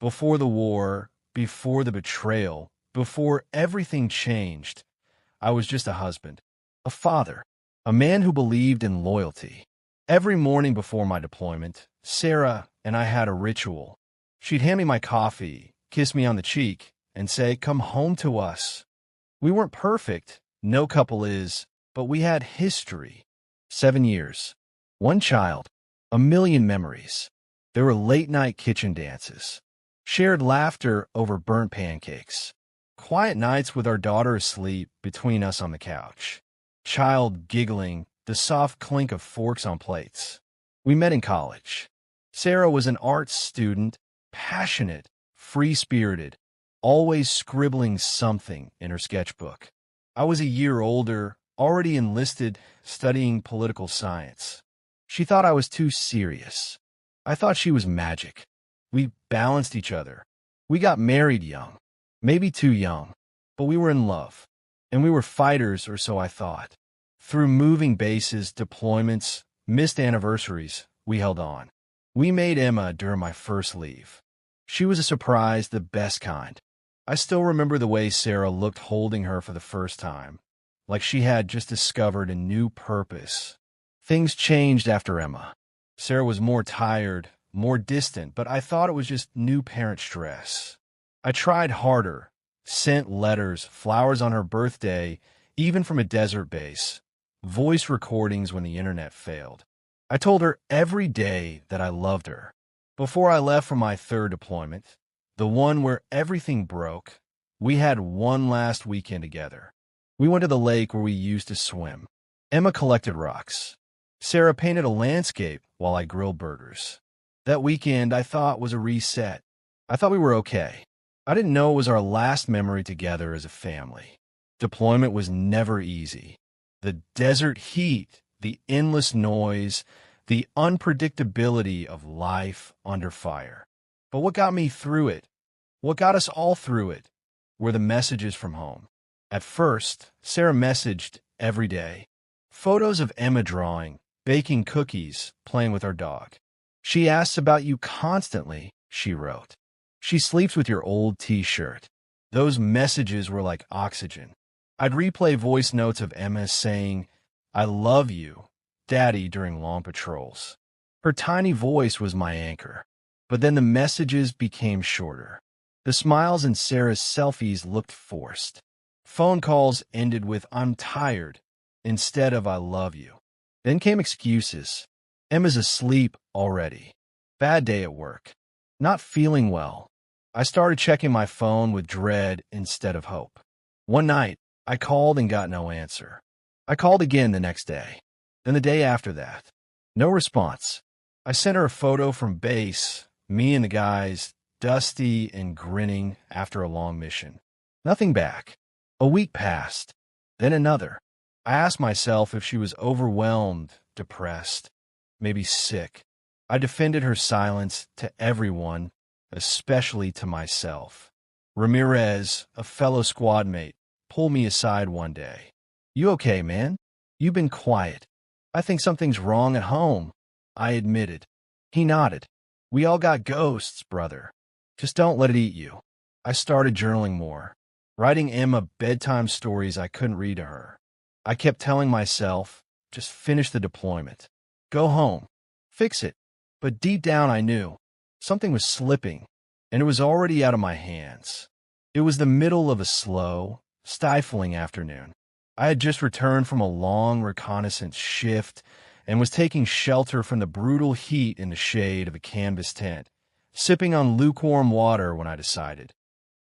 Before the war, before the betrayal, before everything changed, I was just a husband, a father, a man who believed in loyalty. Every morning before my deployment, Sarah and I had a ritual. She'd hand me my coffee, kiss me on the cheek, and say, "Come home to us." We weren't perfect, no couple is, but we had history. 7 years, one child, a million memories. There were late-night kitchen dances, shared laughter over burnt pancakes, quiet nights with our daughter asleep between us on the couch, child giggling, the soft clink of forks on plates. We met in college. Sarah was an arts student, passionate, free-spirited, always scribbling something in her sketchbook. I was a year older, already enlisted, studying political science. She thought I was too serious. I thought she was magic. We balanced each other. We got married young, maybe too young, but we were in love. And we were fighters, or so I thought. Through moving bases, deployments, missed anniversaries, we held on. We made Emma during my first leave. She was a surprise, the best kind. I still remember the way Sarah looked holding her for the first time, like she had just discovered a new purpose. Things changed after Emma. Sarah was more tired, more distant, but I thought it was just new parent stress. I tried harder, sent letters, flowers on her birthday, even from a desert base, voice recordings when the internet failed. I told her every day that I loved her. Before I left for my third deployment, the one where everything broke, we had one last weekend together. We went to the lake where we used to swim. Emma collected rocks. Sarah painted a landscape while I grilled burgers. That weekend I thought was a reset. I thought we were okay. I didn't know it was our last memory together as a family. Deployment was never easy. The desert heat, the endless noise, the unpredictability of life under fire. But what got me through it, what got us all through it, were the messages from home. At first, Sarah messaged every day. Photos of Emma drawing, baking cookies, playing with our dog. "She asks about you constantly," she wrote. "She sleeps with your old t-shirt." Those messages were like oxygen. I'd replay voice notes of Emma saying, "I love you, Daddy," during long patrols. Her tiny voice was my anchor. But then the messages became shorter. The smiles in Sarah's selfies looked forced. Phone calls ended with "I'm tired" instead of "I love you." Then came excuses. "Emma's asleep already." "Bad day at work." "Not feeling well." I started checking my phone with dread instead of hope. One night, I called and got no answer. I called again the next day. Then the day after that. No response. I sent her a photo from base, me and the guys, dusty and grinning after a long mission. Nothing back. A week passed. Then another. I asked myself if she was overwhelmed, depressed, maybe sick. I defended her silence to everyone, especially to myself. Ramirez, a fellow squad mate, pulled me aside one day. "You okay, man? You've been quiet. I think something's wrong at home." I admitted. He nodded. "We all got ghosts, brother. Just don't let it eat you." I started journaling more, writing Emma bedtime stories I couldn't read to her. I kept telling myself, just finish the deployment. Go home. Fix it. But deep down I knew something was slipping, and it was already out of my hands. It was the middle of a slow, stifling afternoon. I had just returned from a long reconnaissance shift and was taking shelter from the brutal heat in the shade of a canvas tent, sipping on lukewarm water when I decided,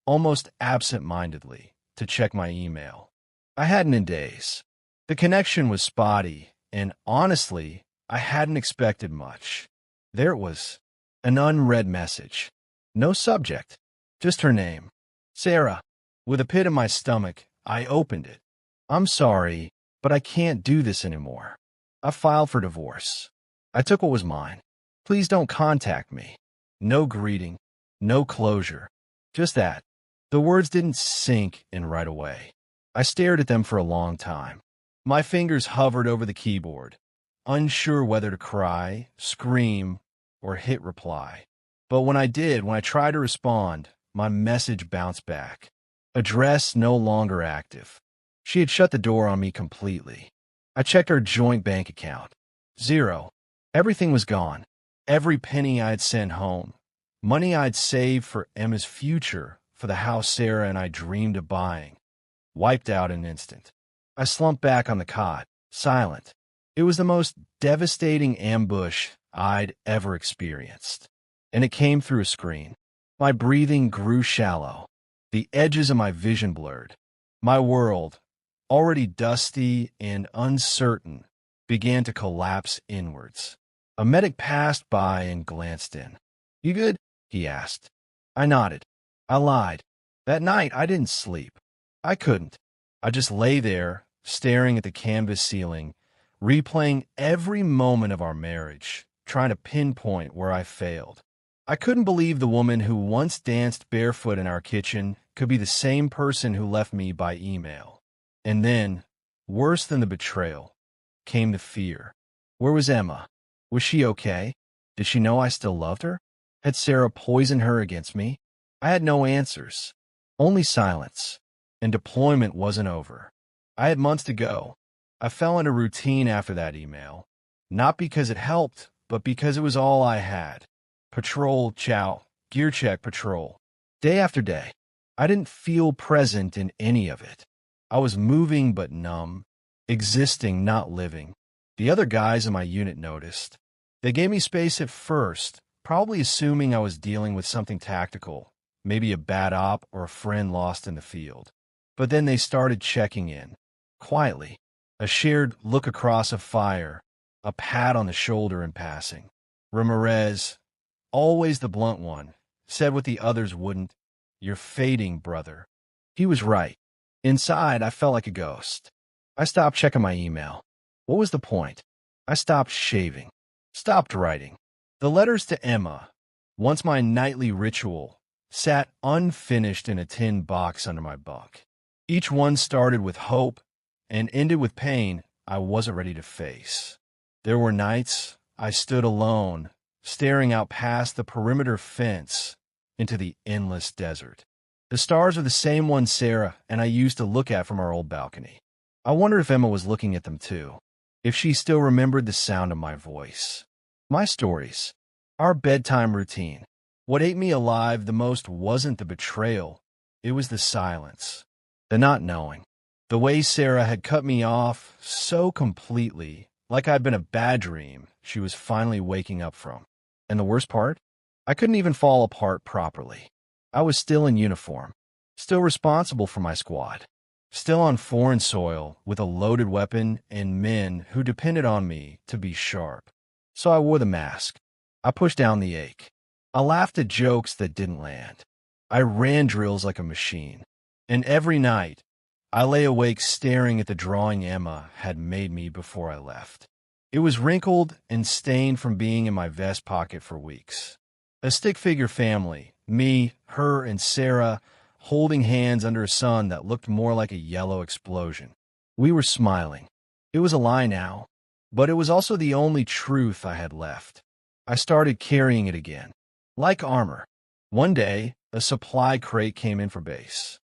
almost absent-mindedly, to check my email. I hadn't in days. The connection was spotty, and honestly, I hadn't expected much. There it was, an unread message. No subject, just her name. Sarah. With a pit in my stomach, I opened it. "I'm sorry, but I can't do this anymore. I filed for divorce. I took what was mine. Please don't contact me." No greeting, no closure, just that. The words didn't sink in right away. I stared at them for a long time. My fingers hovered over the keyboard, unsure whether to cry, scream, or hit reply. But when I tried to respond, my message bounced back. Address no longer active. She had shut the door on me completely. I checked our joint bank account. Zero. Everything was gone. Every penny I'd sent home. Money I'd saved for Emma's future, for the house Sarah and I dreamed of buying. Wiped out in an instant. I slumped back on the cot, silent. It was the most devastating ambush I'd ever experienced. And it came through a screen. My breathing grew shallow. The edges of my vision blurred. My world, already dusty and uncertain, began to collapse inwards. A medic passed by and glanced in. "You good?" he asked. I nodded. I lied. That night, I didn't sleep. I couldn't. I just lay there, staring at the canvas ceiling, replaying every moment of our marriage, trying to pinpoint where I failed. I couldn't believe the woman who once danced barefoot in our kitchen could be the same person who left me by email. And then, worse than the betrayal, came the fear. Where was Emma? Was she okay? Did she know I still loved her? Had Sarah poisoned her against me? I had no answers, only silence. And deployment wasn't over. I had months to go. I fell into routine after that email, not because it helped, but because it was all I had. Patrol, chow, gear check, patrol. Day after day. I didn't feel present in any of it. I was moving but numb, existing, not living. The other guys in my unit noticed. They gave me space at first, probably assuming I was dealing with something tactical, maybe a bad op or a friend lost in the field. But then they started checking in, quietly, a shared look across a fire, a pat on the shoulder in passing. Ramirez, always the blunt one, said what the others wouldn't. "You're fading, brother." He was right. Inside, I felt like a ghost. I stopped checking my email. What was the point? I stopped shaving, stopped writing. The letters to Emma, once my nightly ritual, sat unfinished in a tin box under my bunk. Each one started with hope and ended with pain I wasn't ready to face. There were nights I stood alone, staring out past the perimeter fence into the endless desert. The stars are the same ones Sarah and I used to look at from our old balcony. I wondered if Emma was looking at them too, if she still remembered the sound of my voice. My stories, our bedtime routine. What ate me alive the most wasn't the betrayal, it was the silence, the not knowing. The way Sarah had cut me off so completely, like I'd been a bad dream she was finally waking up from. And the worst part? I couldn't even fall apart properly. I was still in uniform, still responsible for my squad, still on foreign soil with a loaded weapon and men who depended on me to be sharp. So I wore the mask. I pushed down the ache. I laughed at jokes that didn't land. I ran drills like a machine. And every night, I lay awake staring at the drawing Emma had made me before I left. It was wrinkled and stained from being in my vest pocket for weeks. A stick figure family, me, her, and Sarah, holding hands under a sun that looked more like a yellow explosion. We were smiling. It was a lie now, but it was also the only truth I had left. I started carrying it again, like armor. One day, a supply crate came in for base.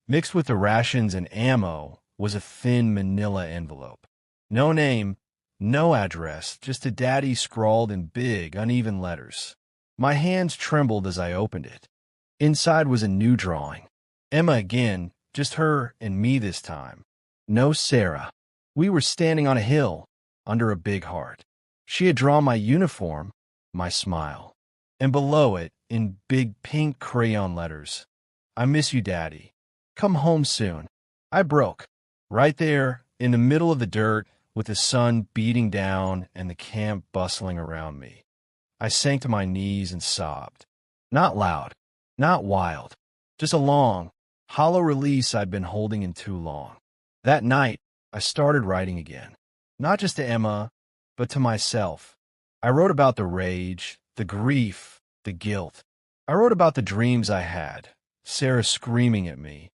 Mixed with the rations and ammo was a thin manila envelope. No name, no address, just a daddy scrawled in big, uneven letters. My hands trembled as I opened it. Inside was a new drawing. Emma again, just her and me this time. No Sarah. We were standing on a hill, under a big heart. She had drawn my uniform, my smile. And below it, in big pink crayon letters, "I miss you, Daddy. Come home soon." I broke. Right there, in the middle of the dirt, with the sun beating down and the camp bustling around me. I sank to my knees and sobbed. Not loud, not wild, just a long, hollow release I'd been holding in too long. That night, I started writing again. Not just to Emma, but to myself. I wrote about the rage, the grief, the guilt. I wrote about the dreams I had, Sarah screaming at me,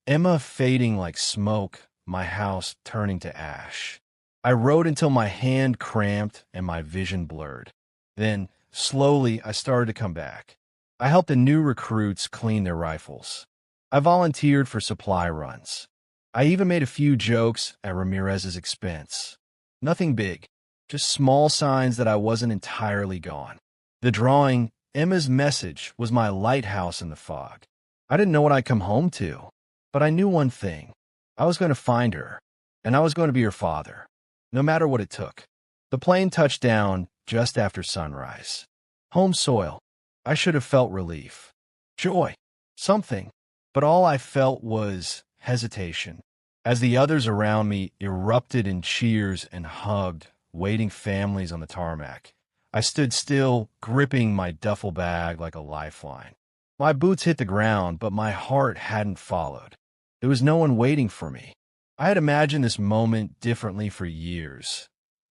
Emma fading like smoke, my house turning to ash. I wrote until my hand cramped and my vision blurred. Then, slowly, I started to come back. I helped the new recruits clean their rifles. I volunteered for supply runs. I even made a few jokes at Ramirez's expense. Nothing big, just small signs that I wasn't entirely gone. The drawing, Emma's message, was my lighthouse in the fog. I didn't know what I'd come home to, but I knew one thing. I was going to find her, and I was going to be her father, no matter what it took. The plane touched down just after sunrise. Home soil. I should have felt relief, joy, something, but all I felt was hesitation. As the others around me erupted in cheers and hugged waiting families on the tarmac, I stood still, gripping my duffel bag like a lifeline. My boots hit the ground, but my heart hadn't followed. There was no one waiting for me. I had imagined this moment differently for years.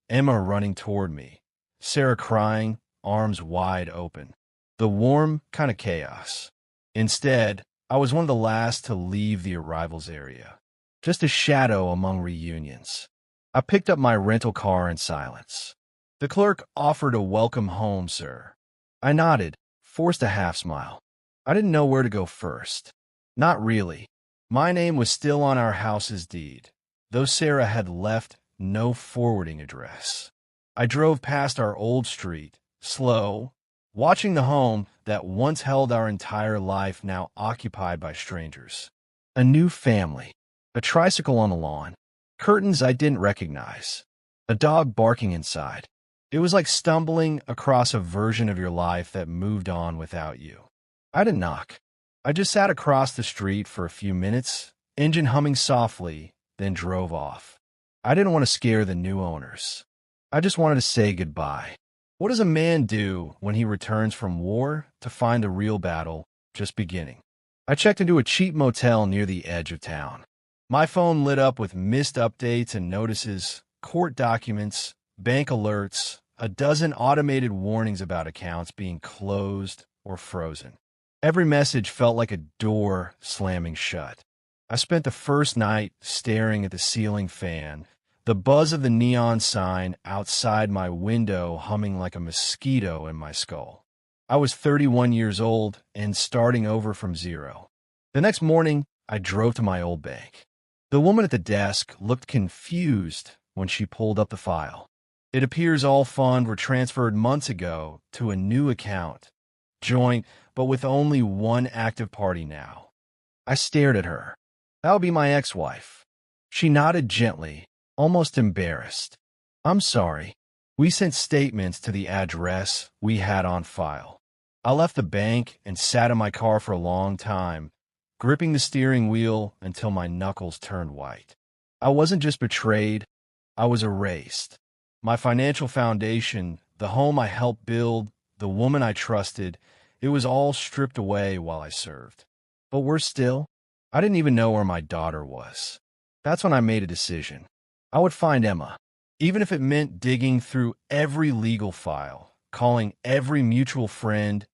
Emma running toward me, Sarah crying, arms wide open. The warm kind of chaos. Instead, I was one of the last to leave the arrivals area. Just a shadow among reunions. I picked up my rental car in silence. The clerk offered a welcome home, sir. I nodded, forced a half smile. I didn't know where to go first. Not really. My name was still on our house's deed, though Sarah had left no forwarding address. I drove past our old street, slow, watching the home that once held our entire life now occupied by strangers. A new family, a tricycle on the lawn, curtains I didn't recognize, a dog barking inside. It was like stumbling across a version of your life that moved on without you. I didn't knock. I just sat across the street for a few minutes, engine humming softly, then drove off. I didn't want to scare the new owners. I just wanted to say goodbye. What does a man do when he returns from war to find the real battle just beginning? I checked into a cheap motel near the edge of town. My phone lit up with missed updates and notices, court documents, bank alerts, a dozen automated warnings about accounts being closed or frozen. Every message felt like a door slamming shut. I spent the first night staring at the ceiling fan, the buzz of the neon sign outside my window humming like a mosquito in my skull. I was 31 years old and starting over from zero. The next morning, I drove to my old bank. The woman at the desk looked confused when she pulled up the file. It appears all funds were transferred months ago to a new account, joint, but with only one active party now. I stared at her. That would be my ex-wife. She nodded gently, almost embarrassed. I'm sorry. We sent statements to the address we had on file. I left the bank and sat in my car for a long time, gripping the steering wheel until my knuckles turned white. I wasn't just betrayed, I was erased. My financial foundation, the home I helped build, the woman I trusted, it was all stripped away while I served. But worse still, I didn't even know where my daughter was. That's when I made a decision. I would find Emma, even if it meant digging through every legal file, calling every mutual friend,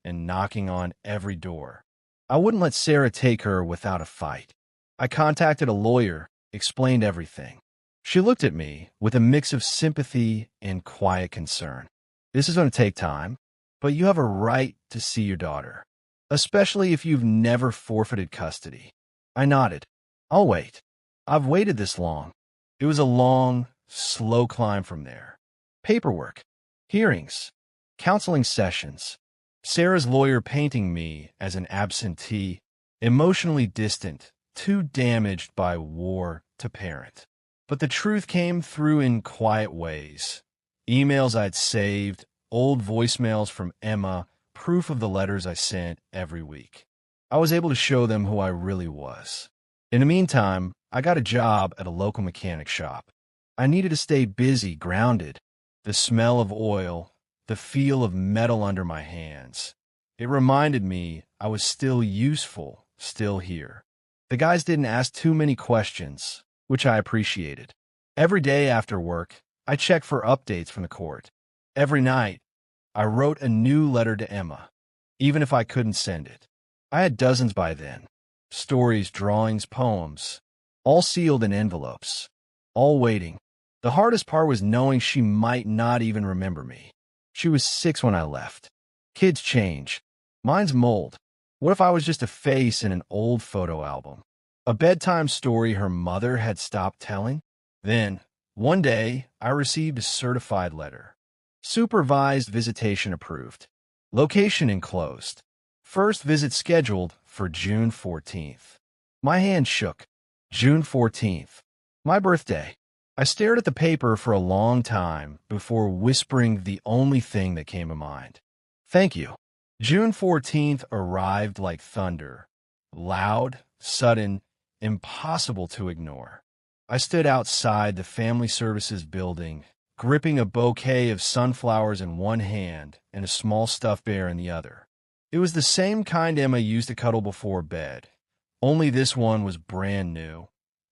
and knocking on every door. I wouldn't let Sarah take her without a fight. I contacted a lawyer, explained everything. She looked at me with a mix of sympathy and quiet concern. This is going to take time, but you have a right to see your daughter, especially if you've never forfeited custody. I nodded. I'll wait. I've waited this long. It was a long, slow climb from there. Paperwork, hearings, counseling sessions. Sarah's lawyer painting me as an absentee, emotionally distant, too damaged by war to parent. But the truth came through in quiet ways. Emails I'd saved, old voicemails from Emma, proof of the letters I sent every week. I was able to show them who I really was. In the meantime, I got a job at a local mechanic shop. I needed to stay busy, grounded. The smell of oil, the feel of metal under my hands. It reminded me I was still useful, still here. The guys didn't ask too many questions, which I appreciated. Every day after work, I checked for updates from the court. Every night, I wrote a new letter to Emma, even if I couldn't send it. I had dozens by then. Stories, drawings, poems, all sealed in envelopes, all waiting. The hardest part was knowing she might not even remember me. She was 6 when I left. Kids change. Mine's mold. What if I was just a face in an old photo album? A bedtime story her mother had stopped telling? Then, one day, I received a certified letter. Supervised visitation approved. Location enclosed. First visit scheduled for June 14th. My hand shook. June 14th. My birthday. I stared at the paper for a long time before whispering the only thing that came to mind. Thank you. June 14th arrived like thunder. Loud, sudden, impossible to ignore. I stood outside the family services building, gripping a bouquet of sunflowers in one hand and a small stuffed bear in the other. It was the same kind Emma used to cuddle before bed, only this one was brand new,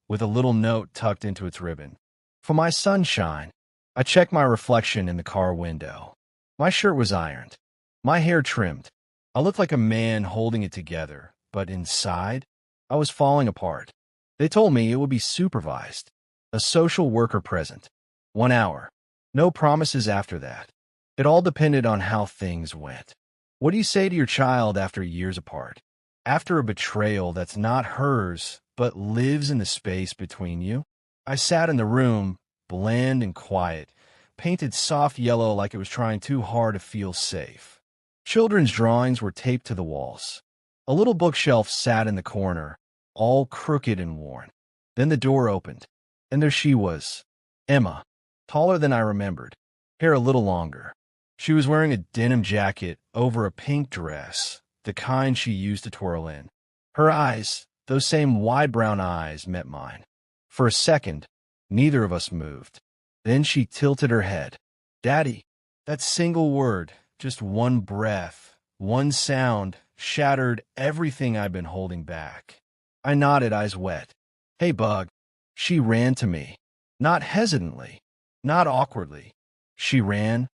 with a little note tucked into its ribbon. For my sunshine. I checked my reflection in the car window. My shirt was ironed, my hair trimmed. I looked like a man holding it together, but inside, I was falling apart. They told me it would be supervised. A social worker present. 1 hour. No promises after that. It all depended on how things went. What do you say to your child after years apart? After a betrayal that's not hers, but lives in the space between you? I sat in the room, bland and quiet, painted soft yellow like it was trying too hard to feel safe. Children's drawings were taped to the walls. A little bookshelf sat in the corner, all crooked and worn. Then the door opened, and there she was, Emma, taller than I remembered, hair a little longer. She was wearing a denim jacket over a pink dress, the kind she used to twirl in. Her eyes, those same wide brown eyes, met mine. For a second, neither of us moved. Then she tilted her head. Daddy, that single word, just one breath, one sound, shattered everything I'd been holding back. I nodded, eyes wet. Hey, Bug. She ran to me. Not hesitantly, not awkwardly. She ran,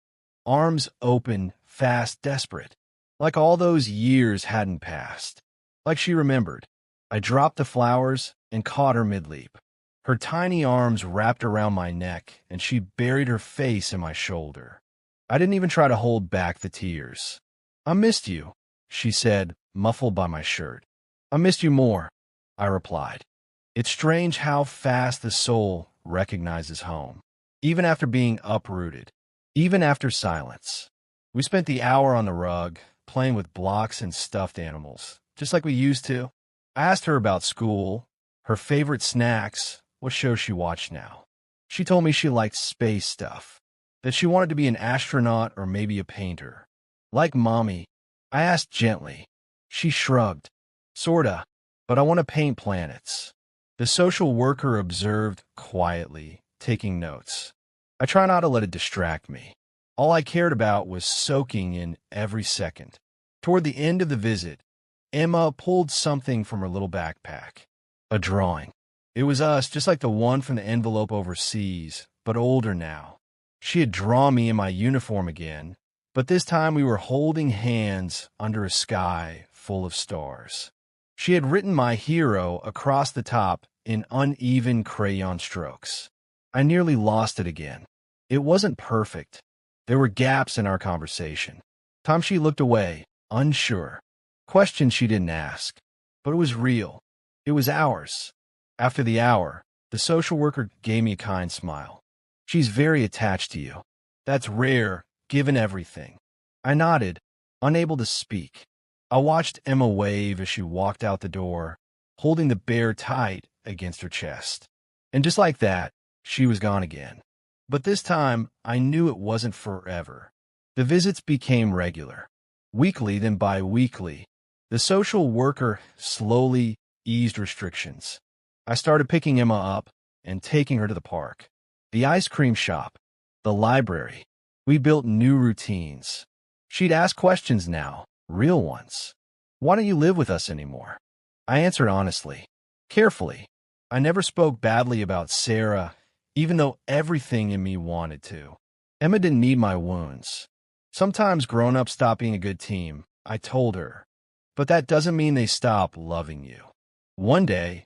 arms open, fast, desperate. Like all those years hadn't passed. Like she remembered. I dropped the flowers and caught her mid-leap. Her tiny arms wrapped around my neck, and she buried her face in my shoulder. I didn't even try to hold back the tears. I missed you, she said, muffled by my shirt. I missed you more, I replied. It's strange how fast the soul recognizes home, even after being uprooted, even after silence. We spent the hour on the rug, playing with blocks and stuffed animals, just like we used to. I asked her about school, her favorite snacks, what show she watched now. She told me she liked space stuff, that she wanted to be an astronaut or maybe a painter. Like Mommy, I asked gently. She shrugged. Sorta, but I want to paint planets. The social worker observed quietly, taking notes. I try not to let it distract me. All I cared about was soaking in every second. Toward the end of the visit, Emma pulled something from her little backpack. A drawing. It was us, just like the one from the envelope overseas, but older now. She had drawn me in my uniform again, but this time we were holding hands under a sky full of stars. She had written my hero across the top in uneven crayon strokes. I nearly lost it again. It wasn't perfect. There were gaps in our conversation. Times she looked away, unsure. Questions she didn't ask. But it was real. It was ours. After the hour, the social worker gave me a kind smile. She's very attached to you. That's rare, given everything. I nodded, unable to speak. I watched Emma wave as she walked out the door, holding the bear tight against her chest. And just like that, she was gone again. But this time, I knew it wasn't forever. The visits became regular. Weekly, then bi-weekly. The social worker slowly eased restrictions. I started picking Emma up and taking her to the park, the ice cream shop, the library. We built new routines. She'd ask questions now, real ones. Why don't you live with us anymore? I answered honestly, carefully. I never spoke badly about Sarah, even though everything in me wanted to. Emma didn't need my wounds. Sometimes grown-ups stop being a good team, I told her. But that doesn't mean they stop loving you. One day,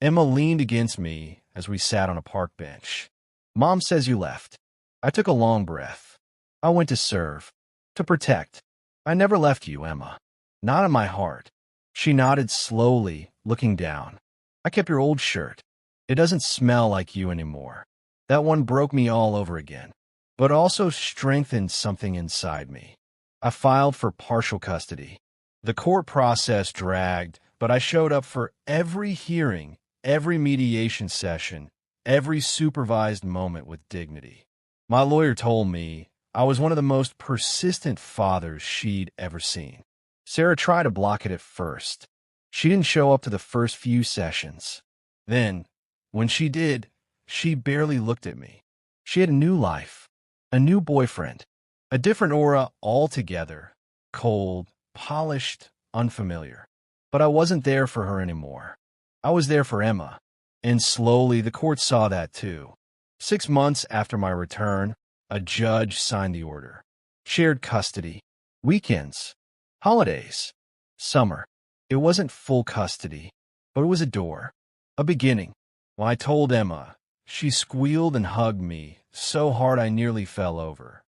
Emma leaned against me as we sat on a park bench. Mom says you left. I took a long breath. I went to serve, to protect. I never left you, Emma. Not in my heart. She nodded slowly, looking down. I kept your old shirt. It doesn't smell like you anymore. That one broke me all over again, but also strengthened something inside me. I filed for partial custody. The court process dragged, but I showed up for every hearing, every mediation session, every supervised moment with dignity. My lawyer told me I was one of the most persistent fathers she'd ever seen. Sarah tried to block it at first. She didn't show up to the first few sessions. Then, when she did, she barely looked at me. She had a new life, a new boyfriend, a different aura altogether, cold, polished, unfamiliar. But I wasn't there for her anymore. I was there for Emma. And slowly the court saw that too. 6 months after my return, a judge signed the order. Shared custody, weekends, holidays, summer. It wasn't full custody, but it was a door, a beginning. When I told Emma, she squealed and hugged me so hard I nearly fell over.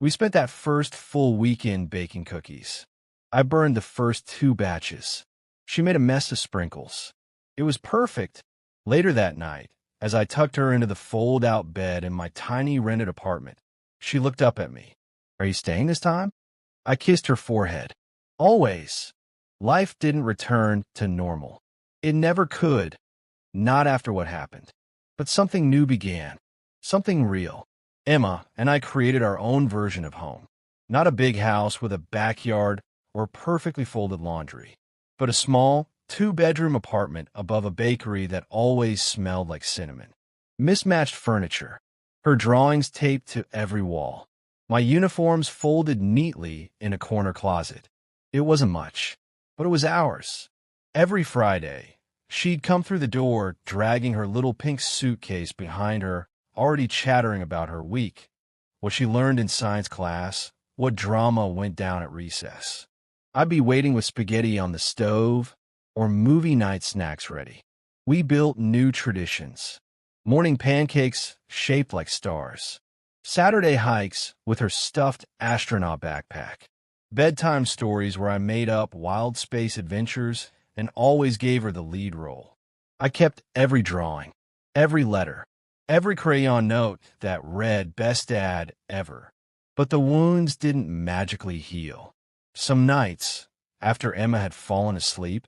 We spent that first full weekend baking cookies. I burned the first 2 batches. She made a mess of sprinkles. It was perfect. Later that night, as I tucked her into the fold-out bed in my tiny rented apartment, she looked up at me. "Are you staying this time?" I kissed her forehead. Always. Life didn't return to normal. It never could. Not after what happened. But something new began. Something real. Emma and I created our own version of home. Not a big house with a backyard or perfectly folded laundry, but a small, 2-bedroom apartment above a bakery that always smelled like cinnamon. Mismatched furniture. Her drawings taped to every wall. My uniforms folded neatly in a corner closet. It wasn't much, but it was ours. Every Friday, she'd come through the door dragging her little pink suitcase behind her, already chattering about her week, what she learned in science class, what drama went down at recess. I'd be waiting with spaghetti on the stove or movie night snacks ready. We built new traditions. Morning pancakes shaped like stars. Saturday hikes with her stuffed astronaut backpack. Bedtime stories where I made up wild space adventures and always gave her the lead role. I kept every drawing, every letter, every crayon note that read "Best Dad Ever." But the wounds didn't magically heal. Some nights, after Emma had fallen asleep,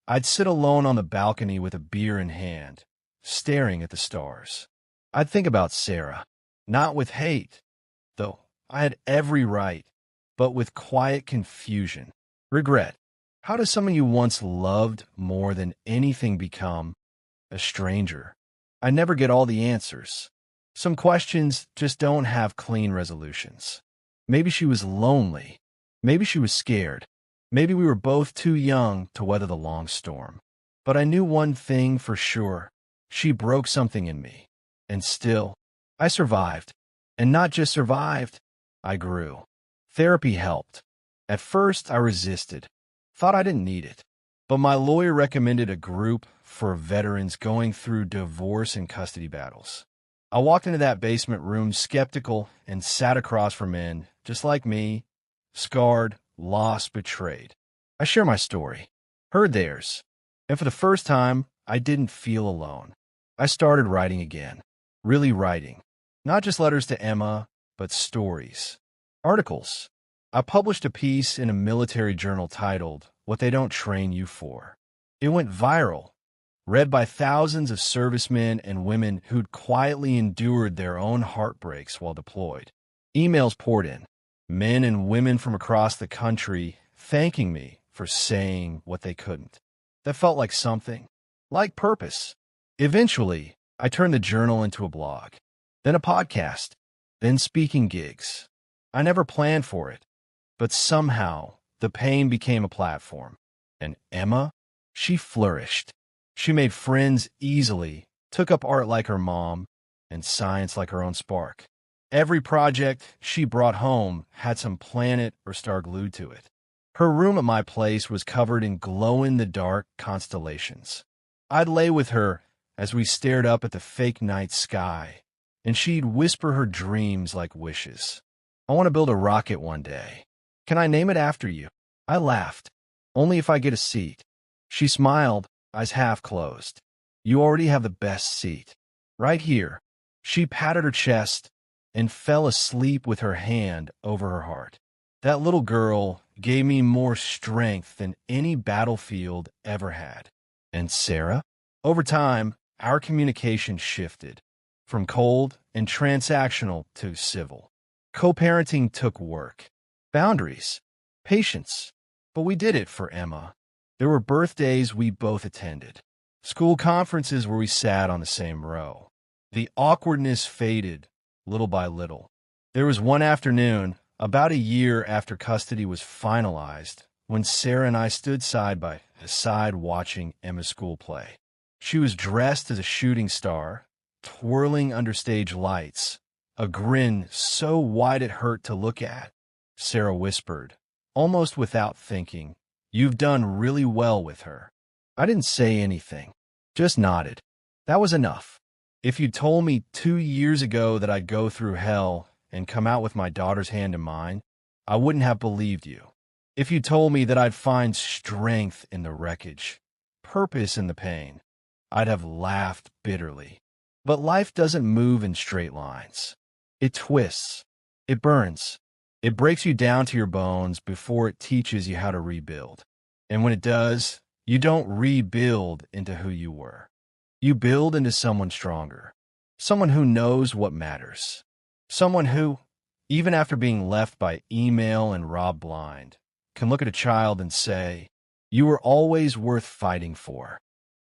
I'd sit alone on the balcony with a beer in hand, staring at the stars. I'd think about Sarah, not with hate, though I had every right, but with quiet confusion, regret. How does someone you once loved more than anything become a stranger? I never get all the answers. Some questions just don't have clean resolutions. Maybe she was lonely. Maybe she was scared. Maybe we were both too young to weather the long storm. But I knew one thing for sure. She broke something in me. And still, I survived. And not just survived, I grew. Therapy helped. At first, I resisted. Thought I didn't need it. But my lawyer recommended a group for veterans going through divorce and custody battles. I walked into that basement room skeptical and sat across from men, just like me, scarred, lost, betrayed. I share my story, heard theirs, and for the first time, I didn't feel alone. I started writing again, really writing. Not just letters to Emma, but stories, articles. I published a piece in a military journal titled, "What They Don't Train You For." It went viral, read by thousands of servicemen and women who'd quietly endured their own heartbreaks while deployed. Emails poured in, men and women from across the country thanking me for saying what they couldn't. That felt like something, like purpose. Eventually, I turned the journal into a blog, then a podcast, then speaking gigs. I never planned for it, but somehow the pain became a platform. And Emma, she flourished. She made friends easily, took up art like her mom, and science like her own spark. Every project she brought home had some planet or star glued to it. Her room at my place was covered in glow-in-the-dark constellations. I'd lay with her as we stared up at the fake night sky, and she'd whisper her dreams like wishes. "I want to build a rocket one day. Can I name it after you?" I laughed. Only if I get a seat. She smiled, eyes half closed. You already have the best seat. Right here. She patted her chest and fell asleep with her hand over her heart. That little girl gave me more strength than any battlefield ever had. And Sarah? Over time, our communication shifted from cold and transactional to civil. Co-parenting took work, boundaries, patience. But we did it for Emma. There were birthdays we both attended, school conferences where we sat on the same row. The awkwardness faded little by little. There was one afternoon, about a year after custody was finalized, when Sarah and I stood side by side watching Emma's school play. She was dressed as a shooting star, twirling under stage lights, a grin so wide it hurt to look at. Sarah whispered, almost without thinking, "You've done really well with her." I didn't say anything, just nodded. That was enough. If you'd told me 2 years ago that I'd go through hell and come out with my daughter's hand in mine, I wouldn't have believed you. If you told me that I'd find strength in the wreckage, purpose in the pain, I'd have laughed bitterly. But life doesn't move in straight lines. It twists. It burns. It breaks you down to your bones before it teaches you how to rebuild. And when it does, you don't rebuild into who you were. You build into someone stronger. Someone who knows what matters. Someone who, even after being left by email and robbed blind, can look at a child and say, "You were always worth fighting for."